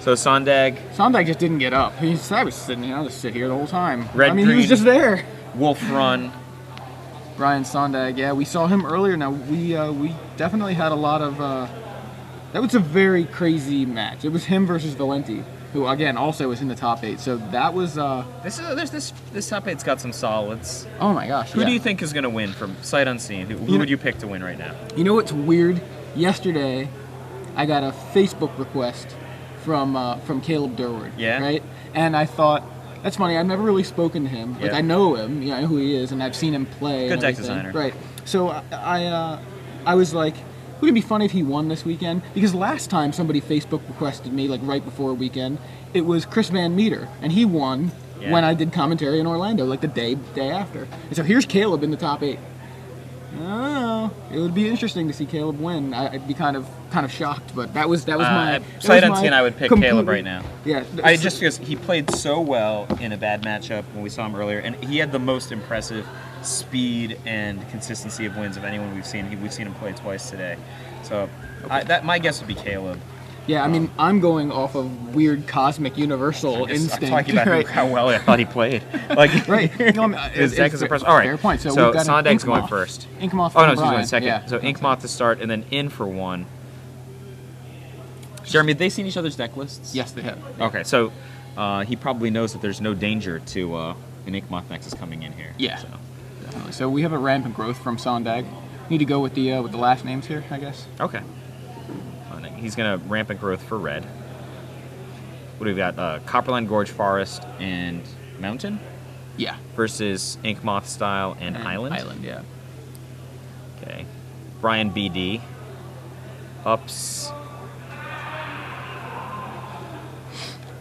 So Sondag. Sondag just didn't get up. I was sitting here. I'll just sit here the whole time. Red, he green, was just there. Wolf Run. Brian Sondag, yeah, we saw him earlier. Now we definitely had a lot of. That was a very crazy match. It was him versus Valenti, who again also was in the top 8. So that was. This top 8's got some solids. Oh my gosh! Who do you think is going to win from sight unseen? Who would you pick to win right now? You know what's weird? Yesterday, I got a Facebook request from Caleb Durward. Yeah. Right, and I thought. That's funny. I've never really spoken to him. Like I know him, I know who he is, and I've seen him play. Good deck designer. Right. So I was like, would it be funny if he won this weekend? Because last time somebody Facebook requested me, like right before a weekend, it was Chris Van Meter, and he won when I did commentary in Orlando, like the day after. And so here's Caleb in the top 8. I don't know. It would be interesting to see Caleb win. I'd be kind of shocked, but that was my sight unseen. I would pick Caleb right now. Yeah, just because he played so well in a bad matchup when we saw him earlier, and he had the most impressive speed and consistency of wins of anyone we've seen. We've seen him play twice today, so my guess would be Caleb. Yeah, I mean, I'm going off of weird cosmic universal instinct. I'm talking about how well I thought he played. Like, right. His deck is impressive. All right. Fair point. So Sondag's going first. Inkmoth. Oh, no, she's going second. Yeah. So Inkmoth to start, and then in for 1. Jeremy, have they seen each other's deck lists? Yes, they have. Okay, so he probably knows that there's no danger to an Inkmoth Nexus coming in here. Yeah. Definitely. So we have a rampant growth from Sondag. Need to go with the last names here, I guess. Okay. He's going to rampant growth for red. What do we got? Copperline Gorge Forest and Mountain? Yeah. Versus Inkmoth Style and Island? Island, yeah. Okay. Brian BD. Ups.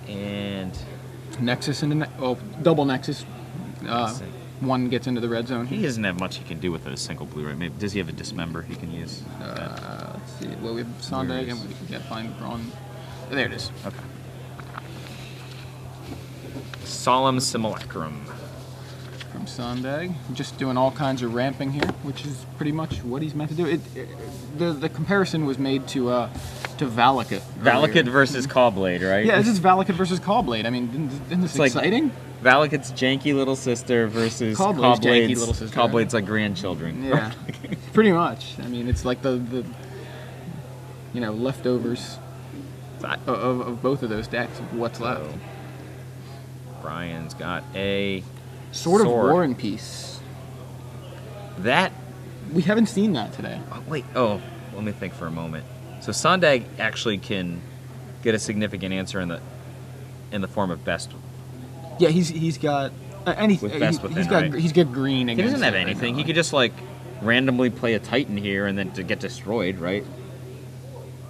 And... Nexus into double Nexus. One gets into the red zone. He doesn't have much he can do with a single blue, right? Maybe, does he have a dismember he can use? Let's see. Well, we have Sondag and we can find Braun. There it is. Okay. Solemn Simulacrum. From Sondag. Just doing all kinds of ramping here, which is pretty much what he's meant to do. The comparison was made to Valakut. Valakut versus Cawblade, right? Yeah, this is Valakut versus Cawblade. I mean, isn't this exciting? Valakut's janky little sister versus Cawblade's janky little sister. Cawblade's like grandchildren. Yeah, pretty much. I mean, it's like the leftovers of both of those decks. What's left? Brian's got a Sword of War and Peace. That we haven't seen that today. Oh, wait. Oh, let me think for a moment. So Sondag actually can get a significant answer in the form of best. Yeah, he's got anything. He's got green. He doesn't have anything. He could just like randomly play a Titan here and then to get destroyed, right?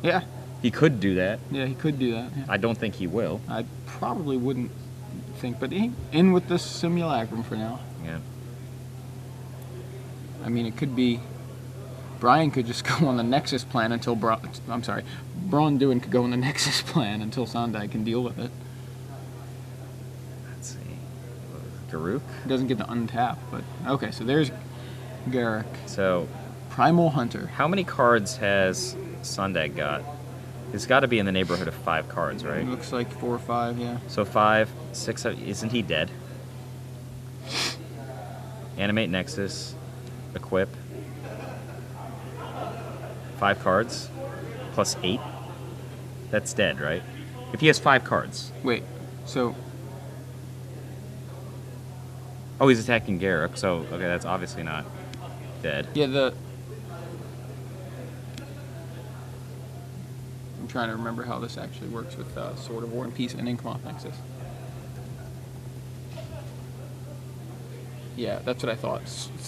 Yeah. He could do that. Yeah, he could do that. Yeah. I don't think he will. I probably wouldn't think, but in with the Simulacrum for now. Yeah. I mean, it could be. Brian could just go on the Nexus plan until Braun Duin could go on the Nexus plan until Sondag can deal with it. Let's see. Garruk? Doesn't get to untap, but okay, so there's Garruk. So Primal Hunter. How many cards has Sondag got? It's got to be in the neighborhood of 5 cards, right? It looks like 4 or 5, yeah. So 5, 6, isn't he dead? Animate Nexus, equip. 5 cards, plus 8. That's dead, right? If he has 5 cards. Wait, so... Oh, he's attacking Garruk, so, okay, that's obviously not dead. Yeah, I'm trying to remember how this actually works with Sword of War and Peace and Inkmoth Nexus. Yeah, that's what I thought.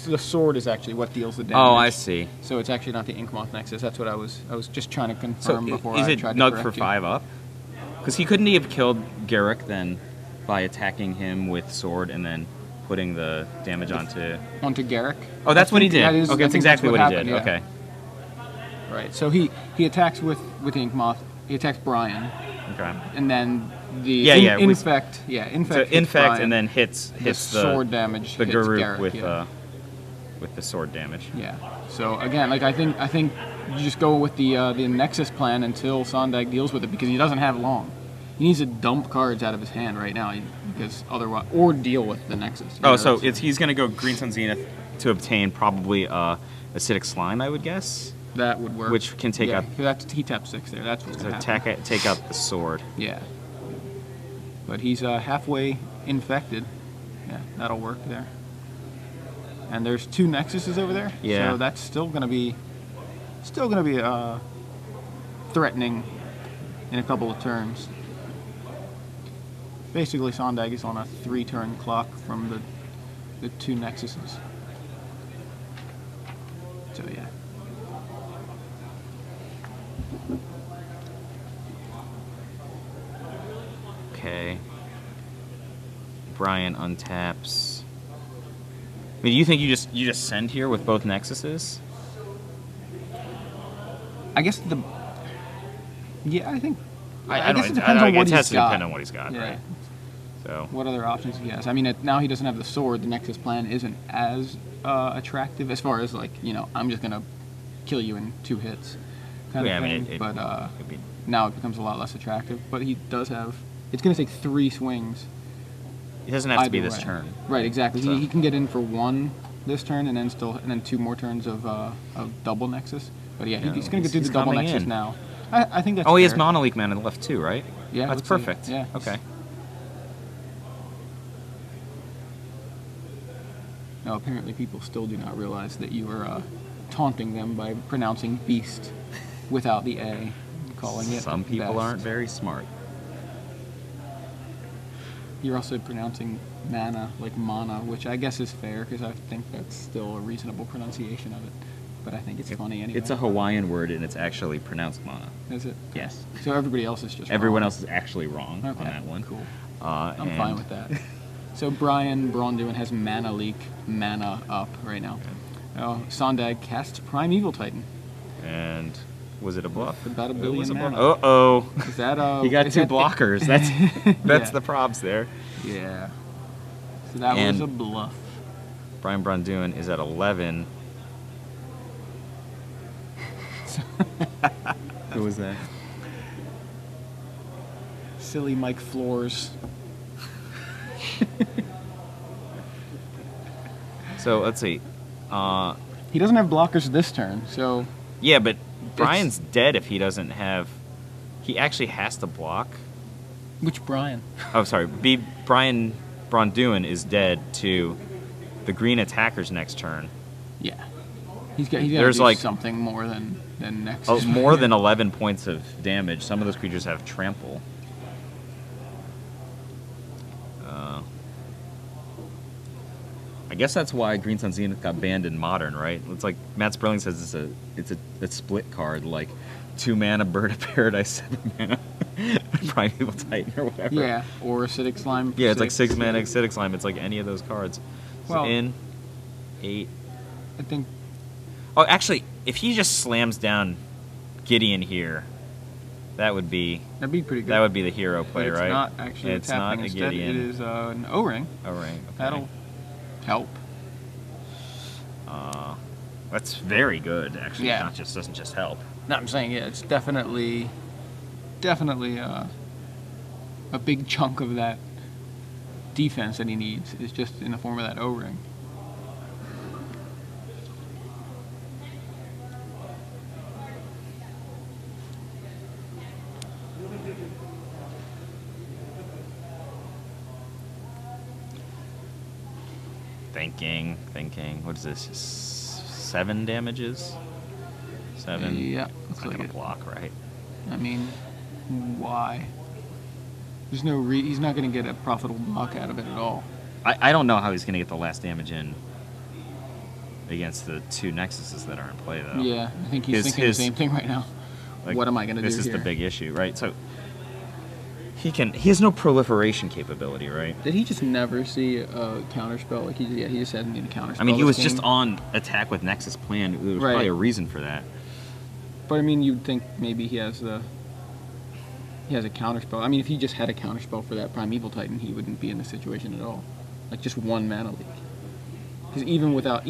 The sword is actually what deals the damage. Oh, I see. So it's actually not the Inkmoth Nexus. That's what I was just trying to confirm before I tried to correct you. Is it Nug for 5 up? Because he couldn't have killed Garruk then by attacking him with sword and then putting the damage onto Garruk. Oh, that's what he did. Okay, that's exactly what he did. Yeah. Okay. Right. So he attacks with Inkmoth. He attacks Brian. Okay. And then the infect. Yeah, infect. So infect and then hits the sword damage. The Garruk Garruk, with the sword damage. Yeah. So again, like I think you just go with the Nexus plan until Sondag deals with it because he doesn't have long. He needs to dump cards out of his hand right now because otherwise, or deal with the Nexus. Oh, so he's going to go Green Sun Zenith to obtain probably Acidic Slime, I would guess. That would work. Which can take out. He taps 6 there. That's what's going to happen. Take out the sword. Yeah. But he's halfway infected. Yeah, that'll work there. And there's 2 Nexuses over there. Yeah. So that's still going to be threatening in a couple of turns. Basically, Sondag is on a 3-turn clock from the 2 Nexuses. So yeah. Okay. Brian untaps. I mean, do you think you just send here with both Nexuses? I guess I think. I guess it depends on what he's got. It has to depend on what he's got, yeah. right? So. What other options he has? I mean, now he doesn't have the sword. The Nexus plan isn't as attractive as far as, like, I'm just gonna kill you in 2 hits kind of thing. But now it becomes a lot less attractive. But he does have. It's gonna take 3 swings. It doesn't have to be this turn. Right, exactly. So. He can get in for 1 this turn, and then 2 more turns of double Nexus. But yeah, he's going to do the double Nexus now. I think that's fair. He has Mono Leak Man on the left too, right? Yeah. That's perfect. Yeah. Okay. Now, apparently people still do not realize that you are taunting them by pronouncing beast without the A, calling it Some people best. aren't very smart. You're also pronouncing mana like mana, which I guess is fair because I think that's still a reasonable pronunciation of it. But I think it's funny anyway. It's a Hawaiian word and it's actually pronounced mana. Is it? Yes. So everybody else is just Everyone wrong. else is actually wrong on that one. Cool. I'm fine with that. So Braun Duin has mana leak, mana up right now. Okay. Sondag casts Primeval Titan. And was it a bluff? About a billion mana. Uh-oh. Is that he got 2 blockers. That's the props there. Yeah. So that was a bluff. Braun Duin is at 11. Who was that? Silly Mike Floors. So let's see. He doesn't have blockers this turn, so. Yeah, but Brian's dead if he doesn't have. He actually has to block. Which Brian? Oh, sorry. Braun Duin is dead to the green attacker's next turn. Yeah. He's got to do like something more than Nexus. Oh, more than 11 points of damage. Some of those creatures have trample. I guess that's why Green Sun Zenith got banned in Modern, right? It's like Matt Sperling says it's a split card, like 2 mana Bird of Paradise, 7 mana Primeval Titan or whatever. Yeah, or Acidic Slime. Yeah, it's like 6 mana Acidic Slime. It's like any of those cards. So well, in 8. I think. Oh, actually, if he just slams down Gideon here, that'd be pretty good. That would be the hero play, but it's right? Not actually. It's not a Gideon. Instead, it is an O-ring. O-ring. Okay. That'll help. That's very good, actually. Yeah. Doesn't just help. No, I'm saying it's definitely a big chunk of that defense that he needs is just in the form of that O-ring. Thinking. What is this? 7 damages? 7? Yeah. It's not going to block, right? I mean, why? There's no he's not going to get a profitable block out of it at all. I don't know how he's going to get the last damage in against the 2 Nexuses that are in play, though. Yeah, I think he's thinking the same thing right now. Like, what am I going to do here? This is the big issue, right? So he has no proliferation capability, right? Did he just never see a counterspell? Like he just hadn't need a counterspell. I mean, he was just on attack with Nexus Plan. There was probably a reason for that. But I mean, you'd think maybe he has a counterspell. I mean, if he just had a counterspell for that Primeval Titan, he wouldn't be in this situation at all. Like just 1 mana leak. Because even with the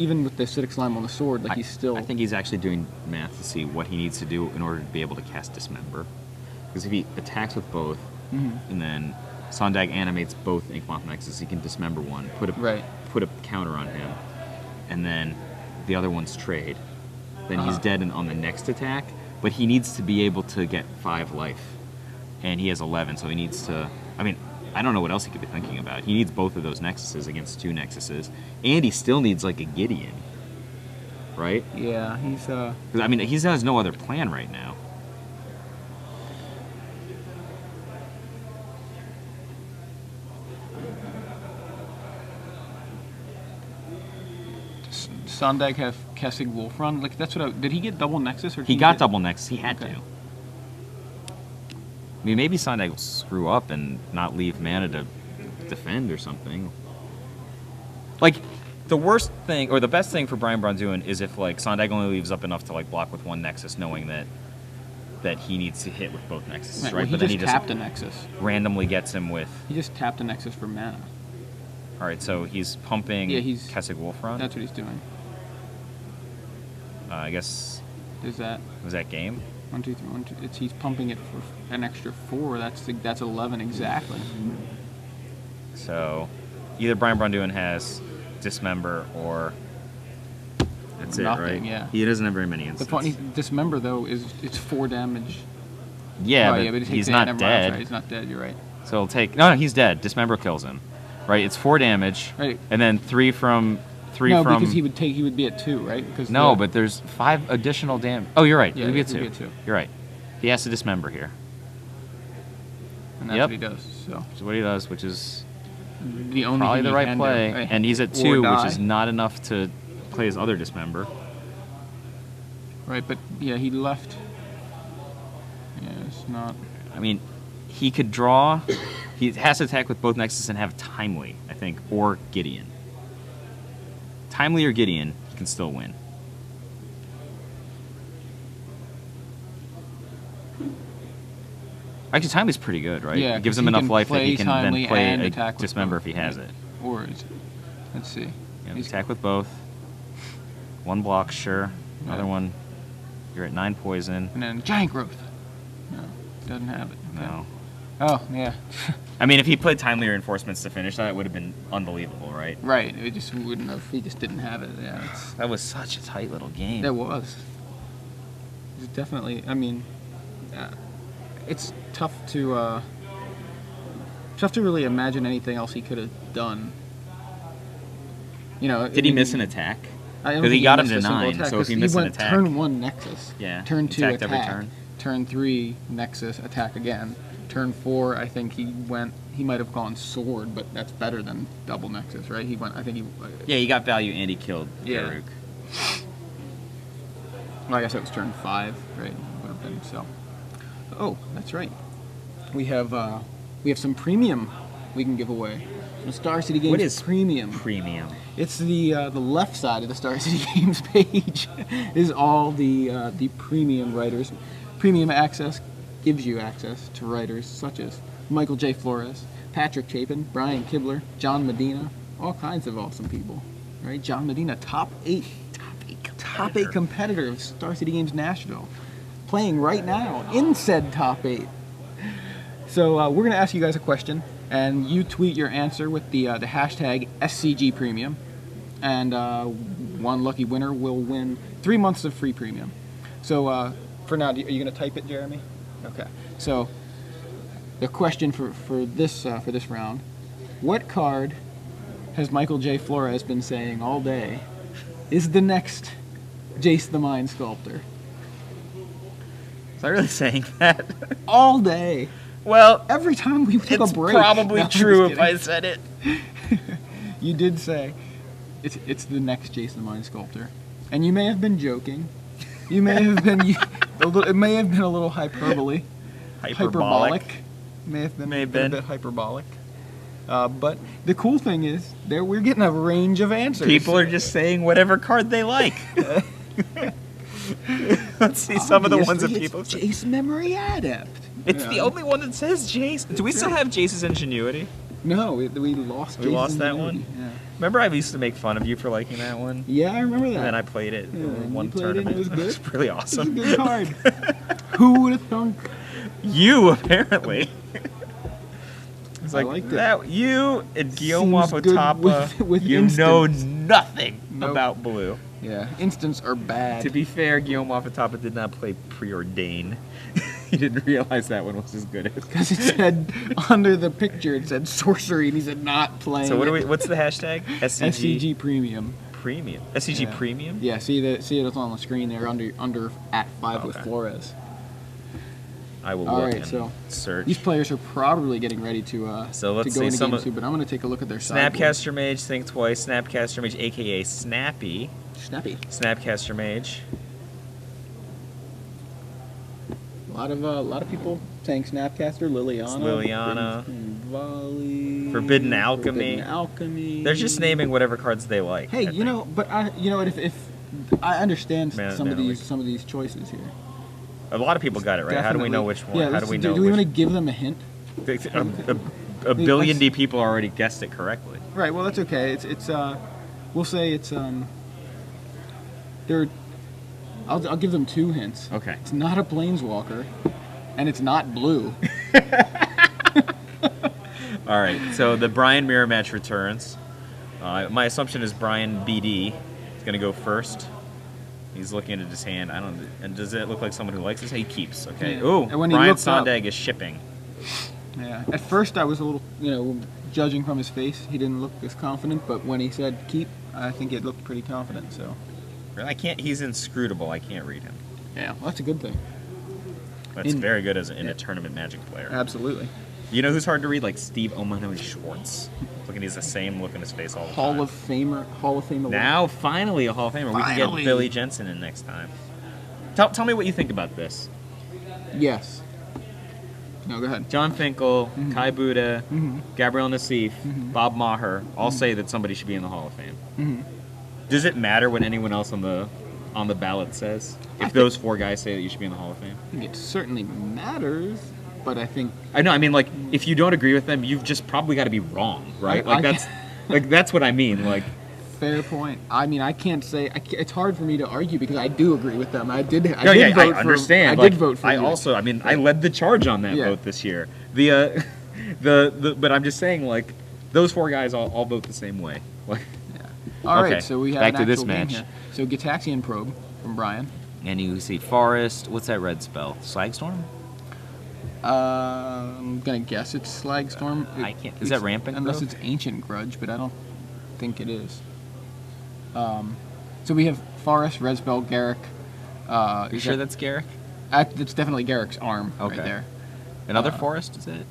Acidic Slime on the sword, like he's still. I think he's actually doing math to see what he needs to do in order to be able to cast Dismember. Because if he attacks with both, and then Sondag animates both Inkmoth Nexus. He can dismember one, put a counter on him, and then the other one's trade. Then he's dead on the next attack, but he needs to be able to get 5 life, and he has 11, so he needs to. I mean, I don't know what else he could be thinking about. He needs both of those Nexuses against 2 Nexuses, and he still needs like a Gideon, right? Yeah, he's. 'Cause, I mean, he has no other plan right now. Sondag have Kessig Wolfron. Like that's what. Did he get double Nexus or? Did He got double Nexus. He had to. I mean, maybe Sondag will screw up and not leave mana to defend or something. Like, the worst thing, or the best thing for Braun Duin is if, like, Sondag only leaves up enough to, like, block with 1 Nexus, knowing that he needs to hit with both Nexuses, right? Well, But then he just tapped a Nexus. Randomly gets him with... He just tapped a Nexus for mana. Alright, so he's pumping Kessig Wolfron? That's what he's doing. I guess... Is that... Was that game? 1, 2, 3, 1, 2. He's pumping it for an extra 4. That's 11 exactly. So, either Braun Duin has Dismember or that's nothing, it, right? Yeah. He doesn't have very many instants. The funny Dismember though is it's 4 damage. Yeah, but he's not dead. Right. He's not dead. You're right. So he'll take he's dead. Dismember kills him. Right, it's 4 damage. Right. And then 3 from because he would be at 2, right? Because but there's 5 additional damage. Oh, you're right. Yeah, he'd be at 2. Be at 2. You're right. He has to Dismember here. And that's what he does. So. Which is what he does, which is the only probably the right play. Do, right? And he's at 2, which is not enough to play his other Dismember. Right, but yeah, he left. Yeah, it's not. I mean, he could draw. He has to attack with both Nexus and have Timely, I think, or Gideon. Timely or Gideon, he can still win. Actually, Timely's pretty good, right? Yeah, it gives him enough life that he can then play a attack Dismember if he has it. Or is it? Let's see. Yeah, attack with both. 1 block, sure. Another one. You're at 9 poison. And then Giant Growth. No, doesn't have it. Okay. No. Oh, yeah. I mean, if he played Timely Reinforcements to finish that, it would have been unbelievable, right? Right. It just wouldn't have. He just didn't have it. Yeah. That was such a tight little game. That was. It's definitely. I mean, it's tough to really imagine anything else he could have done. You know. Did he miss an attack? Because he got him to 9, so if he missed an attack... Turn 1 Nexus. Yeah. Turn 2 attack. Every turn. Turn 3 Nexus, attack again. Turn 4, I think he might have gone Sword, but that's better than double Nexus, right? He went, I think he... Yeah, he got value and he killed Garuk. Well, I guess that was turn 5, right? Would have been, so... Oh, that's right. We have some premium we can give away. Some Star City Games What is premium? Premium. It's the left side of the Star City Games page is all the premium writers. Premium access gives you access to writers such as Michael J. Flores, Patrick Chapin, Brian Kibler, John Medina, all kinds of awesome people. Right? John Medina, top 8 competitor of Star City Games Nashville, playing right now in said top 8. So we're going to ask you guys a question, and you tweet your answer with the hashtag SCG Premium, and one lucky winner will win 3 months of free premium. So for now, are you going to type it, Jeremy? Okay. So the question for this round: what card has Michael J. Flores been saying all day is the next Jace the Mind Sculptor? Was I really saying that? All day. Well, every time we took a break. It's probably true if I said it. You did say it's the next Jace the Mind Sculptor, and you may have been joking. You may have been it may have been a little hyperbolic. May have been a bit hyperbolic. But the cool thing is, we're getting a range of answers. People are just saying whatever card they like. Let's see some of the ones that people say. Jace Memory Adept. It's the only one that says Jace. Do we still have Jace's Ingenuity? No, we lost. We lost that one. Yeah. Remember, I used to make fun of you for liking that one. Yeah, I remember that. And then I played it in one tournament. It was good. It was pretty awesome. It was a good card. Who would have thunk? You apparently. It's like liked it. that. You and Guillermo Seems good Fotapa, with you instants. know nothing Nope. about blue. Yeah, instants are bad. To be fair, Guillermo Fotapa did not play Preordain. He didn't realize that one was as good as. Because it said under the picture, it said sorcery, and he said not playing. So what's the hashtag? SCG Premium. Premium. SCG Yeah. Premium. Yeah, see it on the screen there under at 5 with Okay. Flores. I will All look right, and so search. These players are probably getting ready to So let's to go see into some game of- 2, but I'm going to take a look at their sideboard. Snapcaster Mage, think twice. Snapcaster Mage, aka Snappy. Snappy. Snapcaster Mage. A lot of people saying Snapcaster, Liliana. Volley, Forbidden Alchemy. Forbidden Alchemy. They're just naming whatever cards they like. Hey, I you know, think. but if I understand Man, some of man, these choices here. A lot of people got it right. How do we know Definitely. which one? Yeah, How do we know do we which? want to give them a hint? A billion D people already guessed it correctly. Right. Well, that's okay. It's we'll say it's they're. I'll give them 2 hints. Okay. It's not a planeswalker, and it's not blue. All right. So the Brian mirror match returns. My assumption is Brian BD is going to go first. He's looking at his hand. And does it look like someone who likes this? He keeps. Okay. Yeah. Ooh. And when he Brian looked up- Sondag is shipping. Yeah. At first, I was a little, judging from his face, he didn't look as confident. But when he said keep, I think it looked pretty confident. So. I can't. He's inscrutable. I can't read him. Yeah. Well, that's a good thing. That's very good as in a tournament Magic player. Absolutely. You know who's hard to read? Like Steve Omano Schwartz. Looking, he's the same look on his face all the time. Hall of Fame. Now, finally, a Hall of Famer. We can Finally. get Billy Jensen in next time. Tell me what you think about this. Yes. No, go ahead. John Finkel, Kai Buda, Gabriel Nassif, Bob Maher all Mm-hmm. say that somebody should be in the Hall of Fame. Does it matter what anyone else on the ballot says? If those 4 guys say that you should be in the Hall of Fame? I think it certainly matters, but I think I know. I mean, like, if you don't agree with them, you've just probably got to be wrong, right? That's what I mean. Like, fair point. I mean, I can't say it's hard for me to argue because I do agree with them. I did vote I for. understand. I did vote for. I you. also. I mean, I led the charge on that Yeah. vote this year. The but I'm just saying, like, those 4 guys all vote the same way. Like, All okay, right, so we have back an to this actual game match. here. So Gitaxian Probe from Brian. and you see Forest. What's that red spell? Slagstorm? I'm gonna guess it's Slagstorm. I can't. Is that Rampant Unless Growth? it's Ancient Grudge, but I don't think it is. So we have Forest, Resbel, Garrick. Are you sure that's Garrick? It's definitely Garrick's arm Okay. right there. Another Forest? Is it?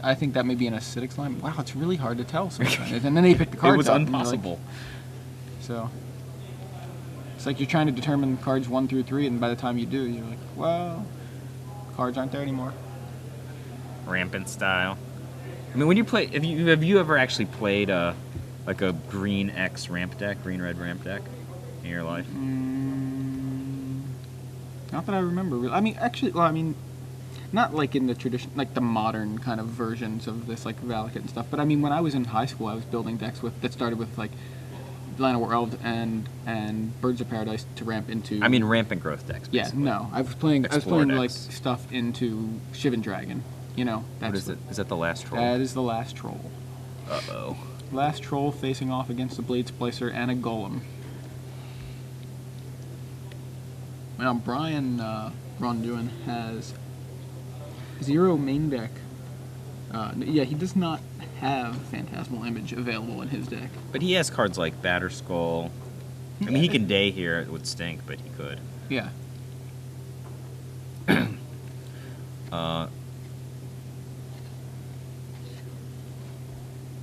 I think that may be an acidic slime. Wow, it's really hard to tell sometimes. And then they pick the cards It was up, and you're impossible. like- so it's like you're trying to determine cards 1 through 3, and by the time you do, you're like, well, cards aren't there anymore. Rampant style. I mean, when you play, have you ever actually played like a green X ramp deck, green red ramp deck in your life? Not that I remember. I mean, actually, well, I mean, not like in the tradition, like the modern kind of versions of this, like Valakut and stuff. But I mean, when I was in high school, I was building decks that started with like Land of World and Birds of Paradise to ramp into. I mean, rampant growth decks. yeah, Basically. no, I was playing Explore like decks. stuff into Shivan Dragon. You know, What is it? Is that the last troll? That is the last troll. Uh-oh. Last troll facing off against a Blade Splicer and a Golem. Now, Braun Duin has 0 main deck. Yeah, he does not have Phantasmal Image available in his deck. But he has cards like Batterskull. I mean, he can day here. It would stink, but he could. Yeah.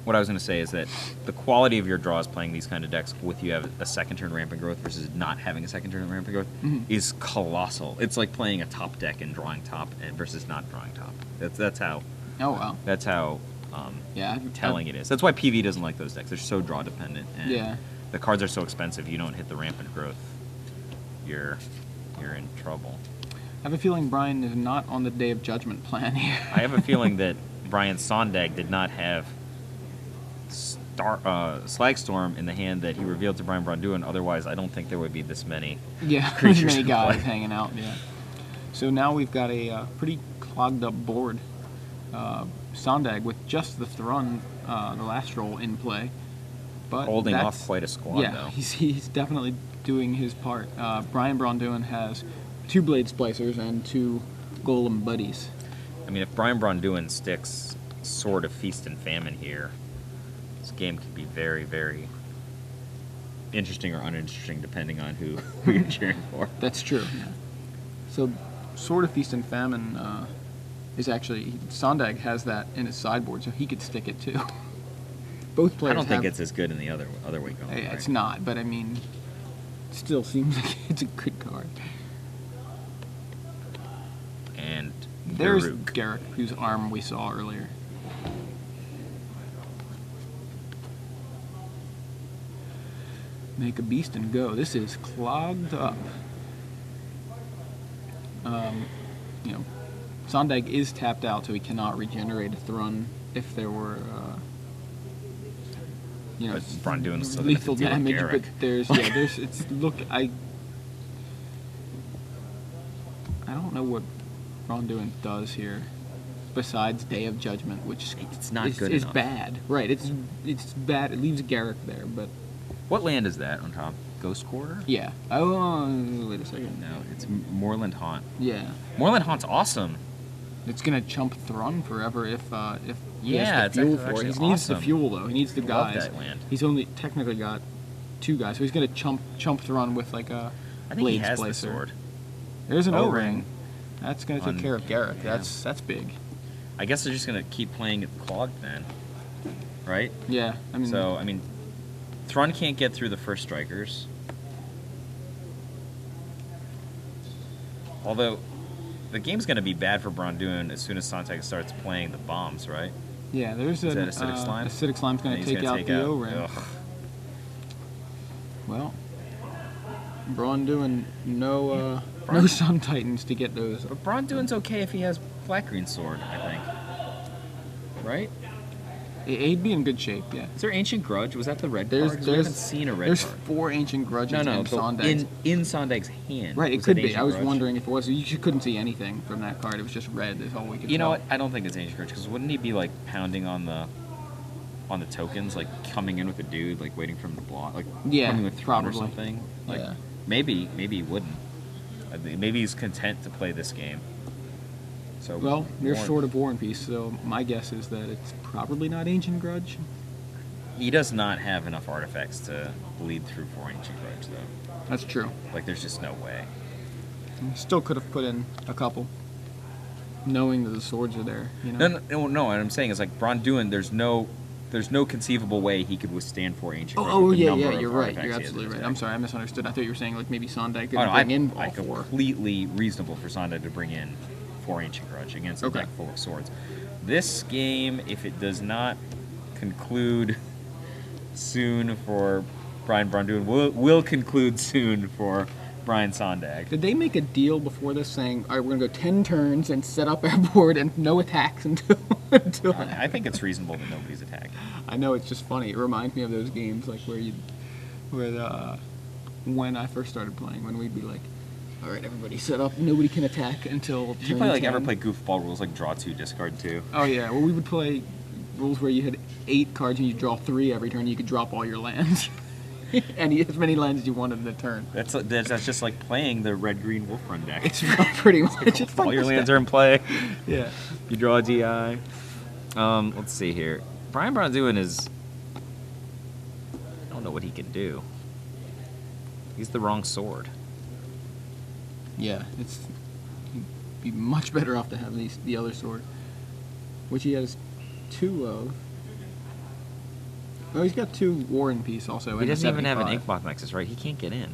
What I was going to say is that the quality of your draws playing these kind of decks with you have a second turn rampant growth versus not having a second turn rampant growth is colossal. It's like playing a top deck and drawing top versus not drawing top. That's how. Oh wow. That's how Yeah. telling it is. That's why PV doesn't like those decks. They're so draw dependent. And Yeah. the cards are so expensive. You don't hit the rampant growth, you're in trouble. I have a feeling Brian is not on the Day of Judgment plan here. I have a feeling that Brian Sondag did not have Slagstorm in the hand that he revealed to Brian Braun. Otherwise, I don't think there would be this many. Yeah, creatures many in guys play. hanging out. Yeah. So now we've got a pretty clogged up board. Sondag with just the Thrun, the last roll in play. But Holding off quite a squad, yeah, though. he's definitely doing his part. Braun Duin has 2 Blade Splicers and 2 Golem Buddies. I mean, if Braun Duin sticks Sword of Feast and Famine here, this game could be very, very interesting or uninteresting, depending on who you're cheering for. That's true. Yeah. So, Sword of Feast and Famine is actually Sondag has that in his sideboard, so he could stick it too. Both players. I don't think it's as good in the other way going. It's not, but I mean, it still seems like it's a good card. And there's Garruk. Garruk, whose arm we saw earlier. Make a beast and go. This is clogged up. You know, Sondag is tapped out, so he cannot regenerate a Thrun if there were, you know, But Braun Duin's still lethal gonna have to deal damage. with But I don't know what Braun Duin does here, besides Day of Judgment, which It's not good is enough. bad. Right? It's bad. It leaves Garruk there, but What land is that on top? Ghost Quarter? yeah. Oh, wait a second. No, it's Moorland Haunt. Yeah. Moorland Haunt's awesome. It's gonna chump Thrun forever if he Yeah, has it's the fuel actually for it. He needs the awesome. fuel though. He needs the I love guys. that land. He's only technically got 2 guys, so he's gonna chump Thrun with like a I think blade he has splicer. the sword. There's an O-ring. O-ring. That's gonna take care of Garruk. Yeah. That's big. I guess they're just gonna keep playing it clogged then, right? Yeah. I mean, So I mean, Thrun can't get through the first strikers. Although, the game's going to be bad for Braun Duin as soon as Sondag starts playing the bombs, right? yeah. There's Is an that Acidic Slime? Acidic Slime's gonna And he's take gonna out the O-ring. Ugh. Well, Braun Duin no Sun Titans to get those. But Braun Duin's okay if he has Black-Green Sword, I think. Right? He'd be in good shape. Yeah. Is there Ancient Grudge? Was that the red There's card? 'Cause we haven't seen a red there's card. 4 Ancient Grudges No, in Sondag's. in Sondag's hand. Right, it Was could that be. Ancient I was Grudge? wondering if it was. You couldn't see anything from that card. It was just red. Is all we could You know tell. what? I don't think it's Ancient Grudge, because wouldn't he be like pounding on the tokens, like coming in with a dude, like waiting for him to block, like Yeah, coming with Thrun or probably. something? Like Yeah. maybe he wouldn't. I think maybe he's content to play this game. So Well, you're Warren- short of War and Peace, so my guess is that it's probably not Ancient Grudge. He does not have enough artifacts to bleed through 4 Ancient Grudge, though. That's true. Like, there's just no way. Still could have put in a couple, knowing that the swords are there. You know. No. What I'm saying is, like, Braun Duin, there's no conceivable way he could withstand 4 Ancient Grudge. Oh with the yeah, number yeah. of You're right. artifacts You're he has in absolutely his right. deck. I'm sorry, I misunderstood. I thought you were saying like maybe Sondag could Oh, no, bring in all I 4. completely reasonable for Sondag to bring in 4 Ancient Grudge against a Okay. deck full of swords. This game, if it does not conclude soon for Braun Duin, will conclude soon for Brian Sondag. Did they make a deal before this saying, all right, we're going to go 10 turns and set up our board and no attacks until I think it's reasonable that nobody's attacking. I know, it's just funny. It reminds me of those games like when I first started playing, when we'd be like, all right, everybody set up, nobody can attack until Did you turn ever 10. play goofball rules like draw 2, discard 2? Oh yeah, well we would play rules where you had 8 cards and you draw 3 every turn, you could drop all your lands. And as many lands as you wanted in a turn. That's just like playing the red-green wolf run deck. It's pretty much. It's All like your this lands deck. are in play. Yeah. You draw a DI. Let's see here. Braun Duin is... I don't know what he can do. He's the wrong sword. Yeah, he'd be much better off to have the other sword, which he has 2 of. Oh, he's got 2 War and Peace also. He and a doesn't even have an 75. Inkmoth Nexus, right? He can't get in.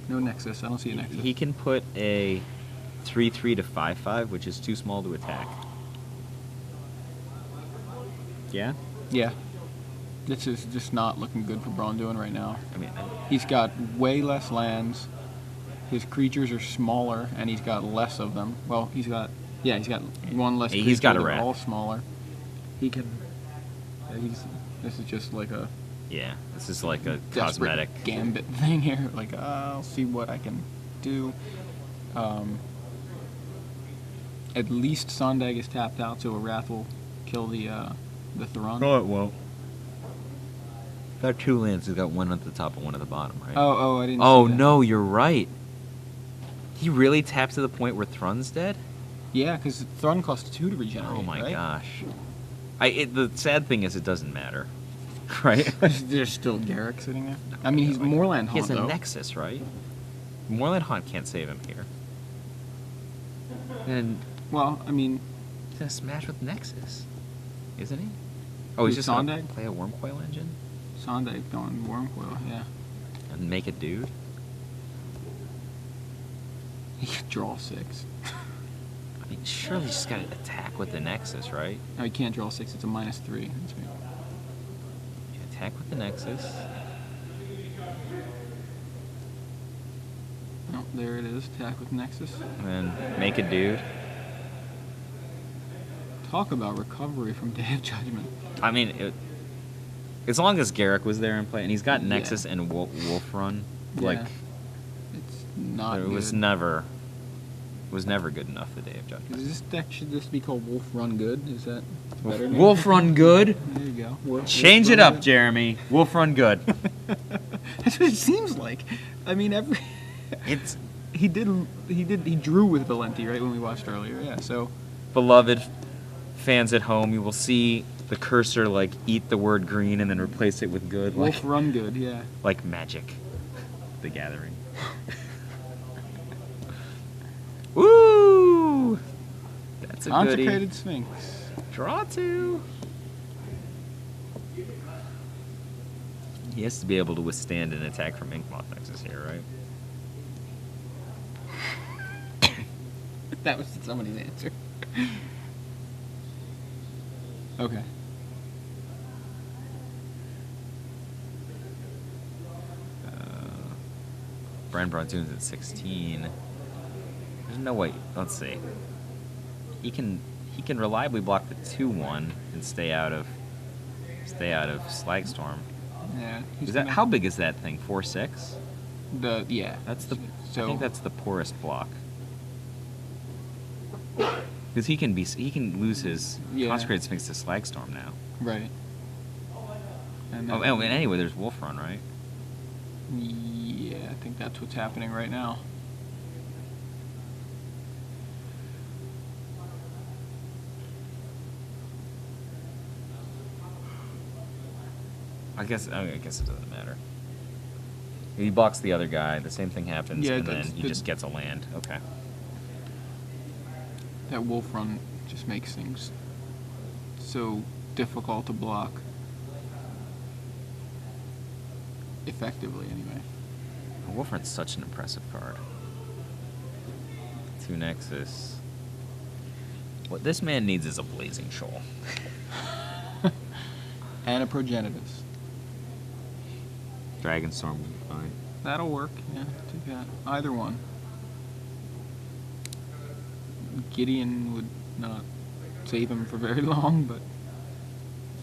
No Nexus. I don't see a Nexus. He can put a 3/3 to 5/5, which is too small to attack. Yeah? Yeah. This is just not looking good for Braun Duin right now. I mean, He's got way less lands. His creatures are smaller, and he's got less of them. Well, he's got 1 less. He's creature, got a they're rat. all smaller. He can. This is just like a yeah. This is like a desperate cosmetic. gambit thing here. Like, I'll see what I can do. And At least Sondag is tapped out, so a Wrath will kill the Thron. No, it won't. Got 2 lands. He's got one at the top and one at the bottom, right? Oh, I didn't. Oh see that. no, you're right. He really taps to the point where Thron's dead? Yeah, because Thron costs 2 to regenerate. Oh my right? gosh. The sad thing is it doesn't matter, right? There's still Garrick sitting there. I mean, he's Moorland He Haunt, has a though. Nexus, right? Moorland Haunt can't save him here. And Well, I mean, he's gonna smash with Nexus, isn't he? Oh, he's With just gonna Sondag? play a Wormcoil Engine Sondag going Wormcoil, yeah. and make a dude. He could draw 6. I mean, surely he's just gotta attack with the Nexus, right? No, he can't draw 6. It's a -3. That's right. Yeah, attack with the Nexus. Oh, there it is. Attack with Nexus. And then make a dude. Talk about recovery from Day of Judgment. I mean, as long as Garrick was there in play, and he's got Yeah. Nexus and Wolf Run, like Yeah. It's not it was good. never good enough. The Day of Judgment. Is this deck, should this be called Wolf Run Good? Is that better? name? Wolf Run good. There you go. Change Wolf it Run up, Good. Jeremy. Wolf Run good. That's what it seems like. I mean, It's he drew with Valenti, right, when we watched earlier. Yeah, so beloved fans at home. You will see the cursor like eat the word green and then replace it with good, Wolf Run Good, yeah. like Magic, the Gathering. Woo! That's a goodie. Consecrated Sphinx. Draw 2. He has to be able to withstand an attack from Inkmoth Nexus here, right? That was somebody's answer. Okay. Braun Duin's at 16. There's no way. Let's see. He can reliably block the 2/1 and stay out of Slagstorm. Yeah. Is that how big is that thing? 4/6? Yeah. That's the. So I think that's the poorest block. Because he can lose his Yeah. Consecrated Sphinx to Slagstorm now. right. And Oh, and anyway, there's Wolf Run, right? yeah, I think that's what's happening right now. I guess it doesn't matter. He blocks the other guy. The same thing happens, Yeah, and then that's he the- just gets a land. Okay. That Wolf Run just makes things so difficult to block. Effectively, anyway. Wolf Run's such an impressive card. 2 Nexus. What this man needs is a Blazing Shoal. And a Progenitus. Dragonstorm would be fine. That'll work, yeah, take that. Either one. Gideon would not save him for very long, but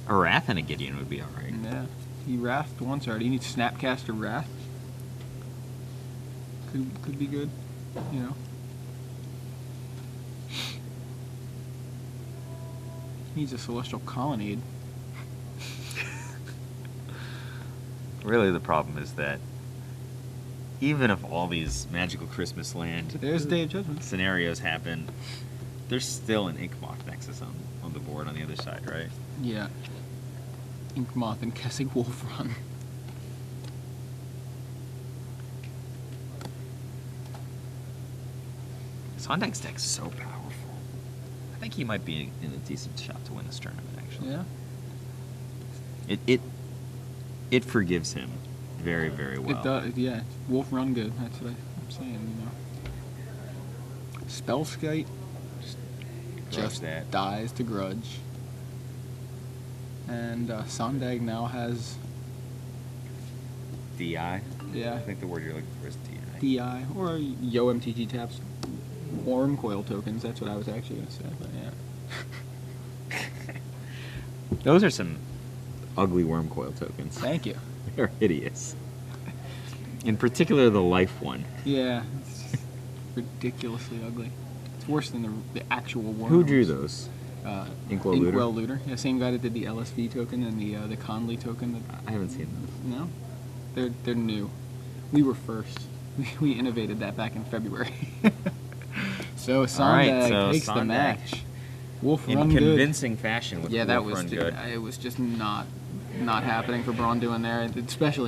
A Wrath and a Gideon would be alright. yeah. He wrathed once already. He needs Snapcaster Wrath. Could be good, you know. He needs a Celestial Colonnade. Really, the problem is that even if all these Magical Christmas Land There's Day of Judgment. scenarios happen, there's still an Inkmoth Nexus on the board on the other side, right? Yeah. Inkmoth and Kessig Wolf Run. Sondag's deck's so powerful. I think he might be in a decent shot to win this tournament, actually. Yeah. It forgives him very, very well. It does, yeah. Wolf Run Good. That's what I'm saying, you know. Spellskite just that. dies to Grudge. And Sondag now has DI? Yeah. I think the word you're looking for is DI. DI or Yo MTG taps Wormcoil tokens. That's what I was actually going to say, but yeah. Those are some ugly Wormcoil tokens. Thank you. They're hideous. In particular, the life one. Yeah, it's ridiculously ugly. It's worse than the actual worms. Who drew those? Inkwell Looter? Inkwell Looter. Yeah, same guy that did the LSV token and the Conley token. I haven't seen those. No, they're new. We were first. We innovated that back in February. So Sondag takes the Sondag. match. Wolf In run good. convincing fashion with Yeah, that Wolf was run good. it was just not happening for Braun doing there, especially